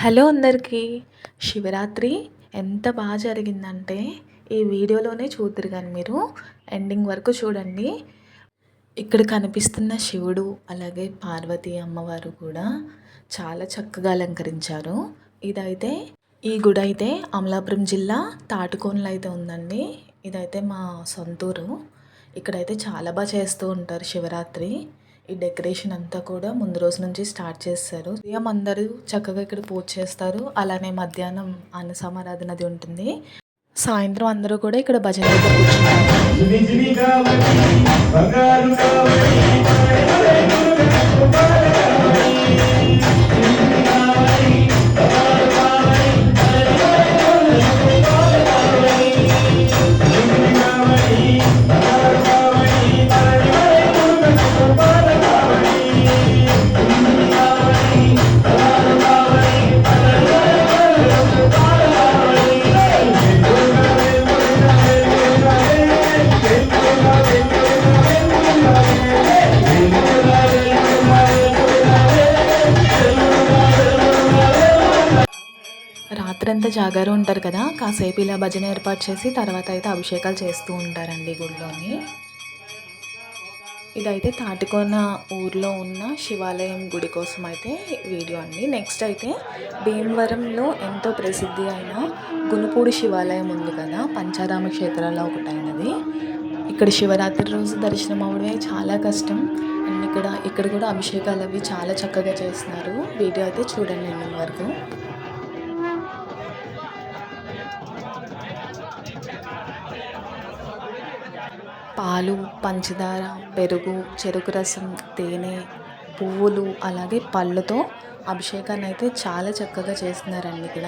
Hello అందరికీ. శివరాత్రి ఎంత బాగా జరిగిందంటే ఈ వీడియోలోనే చూద్దురు కానీ మీరు ఎండింగ్ వరకు చూడండి. ఇక్కడ కనిపిస్తున్న శివుడు అలాగే పార్వతీ అమ్మవారు కూడా చాలా చక్కగా అలంకరించారు. ఇదైతే ఈ గుడి అయితే అమలాపురం జిల్లా తాటికొండలో అయితే ఉందండి. ఇదైతే మా సొంతూరు. ఇక్కడైతే చాలా బాగా చేస్తూ ఉంటారు శివరాత్రి. ఈ డెకరేషన్ అంతా కూడా ముందు రోజు నుంచి స్టార్ట్ చేస్తారు. ఉదయం అందరూ చక్కగా ఇక్కడ పూజ చేస్తారు. అలానే మధ్యాహ్నం అన్న సమారాధనది ఉంటుంది. సాయంత్రం అందరూ కూడా ఇక్కడ భజన దగ్గర రాత్రంతా జాగారం ఉంటారు కదా, కాసేపు ఇలా భజన ఏర్పాటు చేసి తర్వాత అయితే అభిషేకాలు చేస్తూ ఉంటారండి గుడిలోని. ఇదైతే తాటికొన ఊర్లో ఉన్న శివాలయం గుడి కోసం అయితే వీడియో అండి. నెక్స్ట్ అయితే భీమవరంలో ఎంతో ప్రసిద్ధి అయిన గునుపూడి శివాలయం ఉంది కదా, పంచారామ క్షేత్రాల్లో ఒకటైనది. ఇక్కడ శివరాత్రి రోజు దర్శనం అవ్వడమే చాలా కష్టం. అండ్ ఇక్కడ కూడా అభిషేకాలు అవి చాలా చక్కగా చేస్తున్నారు. వీడియో అయితే చూడండి ఎండింగ్ వరకు. పాలు, పంచదార, పెరుగు, చెరుకు రసం, తేనె, పువ్వులు అలాగే పళ్ళతో అభిషేకాన్ని అయితే చాలా చక్కగా చేస్తున్నారండి ఇక్కడ.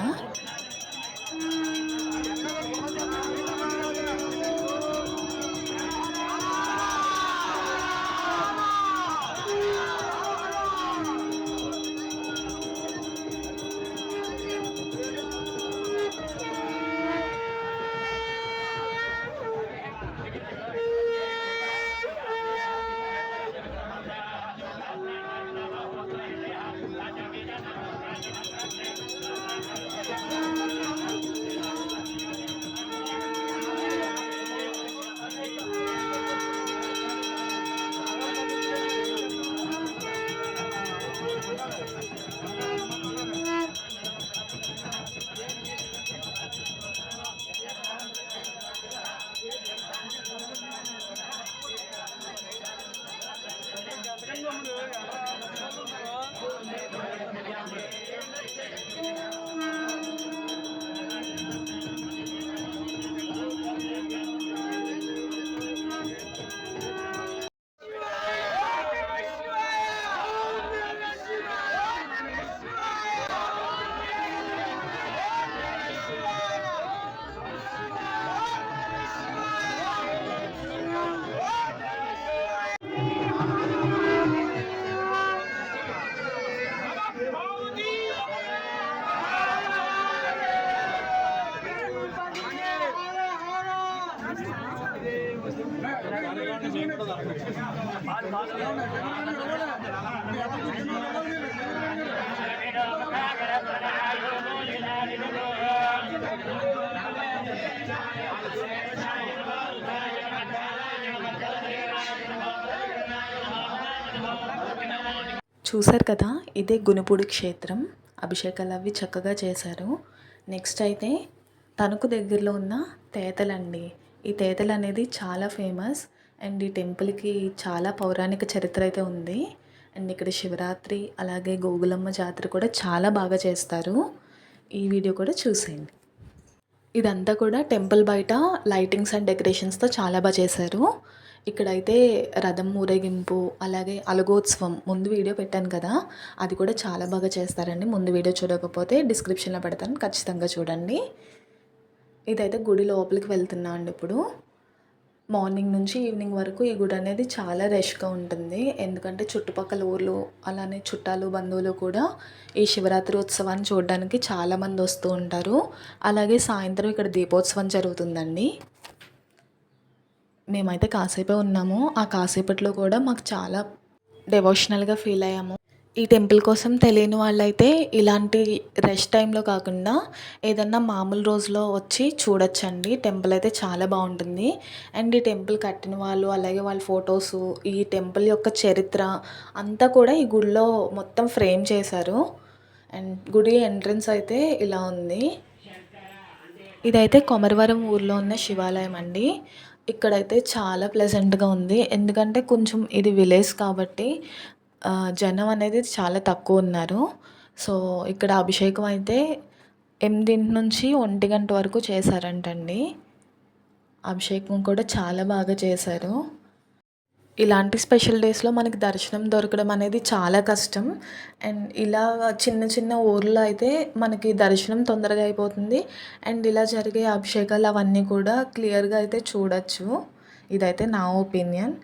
చూసారు కదా, ఇదే గునుపూడి క్షేత్రం. అభిషేకాలు అవి చక్కగా చేశారు. నెక్స్ట్ అయితే తణుకు దగ్గరలో ఉన్న తేతలండి. ఈ తేతలు అనేది చాలా ఫేమస్. అండ్ ఈ టెంపుల్కి చాలా పౌరాణిక చరిత్ర అయితే ఉంది. అండ్ ఇక్కడ శివరాత్రి అలాగే గోగులమ్మ జాతర కూడా చాలా బాగా చేస్తారు. ఈ వీడియో కూడా చూసేయండి. ఇదంతా కూడా టెంపుల్ బయట లైటింగ్స్ అండ్ డెకరేషన్స్తో చాలా బాగా చేశారు. ఇక్కడైతే రథం ఊరేగింపు అలాగే అలగోత్సవం ముందు వీడియో పెట్టాను కదా, అది కూడా చాలా బాగా చేస్తారండి. ముందు వీడియో చూడకపోతే డిస్క్రిప్షన్లో పెడతాను, ఖచ్చితంగా చూడండి. ఇదైతే గుడి లోపలికి వెళ్తున్నా అండి. ఇప్పుడు మార్నింగ్ నుంచి ఈవినింగ్ వరకు ఈ గుడి అనేది చాలా రష్గా ఉంటుంది. ఎందుకంటే చుట్టుపక్కల ఊర్లు అలానే చుట్టాలు బంధువులు కూడా ఈ శివరాత్రి ఉత్సవాన్ని చూడడానికి చాలామంది వస్తూ ఉంటారు. అలాగే సాయంత్రం ఇక్కడ దీపోత్సవం జరుగుతుందండి. మేమైతే కాసేపే ఉన్నాము. ఆ కాసేపట్లో కూడా మాకు చాలా డివోషనల్గా ఫీల్ అయ్యాము. ఈ టెంపుల్ కోసం తెలియని వాళ్ళైతే ఇలాంటి రష్ టైంలో కాకుండా ఏదన్నా మామూలు రోజులో వచ్చి చూడొచ్చండి. టెంపుల్ అయితే చాలా బాగుంటుంది. అండ్ ఈ టెంపుల్ కట్టిన వాళ్ళు, అలాగే వాళ్ళ ఫొటోసు, ఈ టెంపుల్ యొక్క చరిత్ర అంతా కూడా ఈ గుడిలో మొత్తం ఫ్రేమ్ చేశారు. అండ్ గుడి ఎంట్రన్స్ అయితే ఇలా ఉంది. ఇదైతే కొమరవరం ఊర్లో ఉన్న శివాలయం అండి. ఇక్కడైతే చాలా ప్లెజెంట్గా ఉంది. ఎందుకంటే కొంచెం ఇది విలేజ్ కాబట్టి జనం అనేది చాలా తక్కువ ఉన్నారు. సో ఇక్కడ అభిషేకం అయితే 8 నుంచి 1 వరకు చేశారంటండి. అభిషేకం కూడా చాలా బాగా చేశారు. ఇలాంటి స్పెషల్ డేస్లో మనకి దర్శనం దొరకడం అనేది చాలా కష్టం. అండ్ ఇలా చిన్న చిన్న ఊర్లో అయితే మనకి దర్శనం తొందరగా అయిపోతుంది. అండ్ ఇలా జరిగే అభిషేకాలు అవన్నీ కూడా క్లియర్గా అయితే చూడొచ్చు. ఇదైతే నా ఒపీనియన్.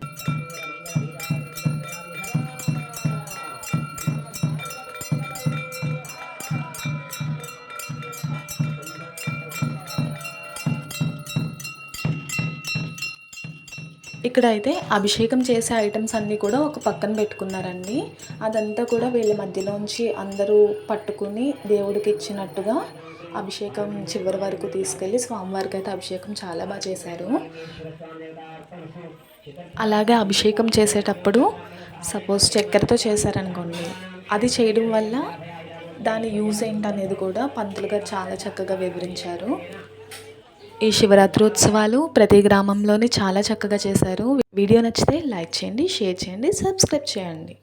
ఇక్కడైతే అభిషేకం చేసే ఐటమ్స్ అన్నీ కూడా ఒక పక్కన పెట్టుకున్నారండి. అదంతా కూడా వీళ్ళ మధ్యలోంచి అందరూ పట్టుకుని దేవుడికి ఇచ్చినట్టుగా అభిషేకం చివరి వరకు తీసుకెళ్ళి స్వామివారికి అయితే అభిషేకం చాలా బాగా చేశారు. అలాగే అభిషేకం చేసేటప్పుడు సపోజ్ చక్కెరతో చేశారనుకోండి, అది చేయడం వల్ల దాని యూజ్ ఏంటనేది కూడా పంతులు గారు చాలా చక్కగా వివరించారు. ఈ శివరాత్రి ఉత్సవాలు ప్రతి గ్రామంలోని చాలా చక్కగా చేశారు. వీడియో నచ్చితే లైక్ చేయండి, షేర్ చేయండి, సబ్స్క్రైబ్ చేయండి.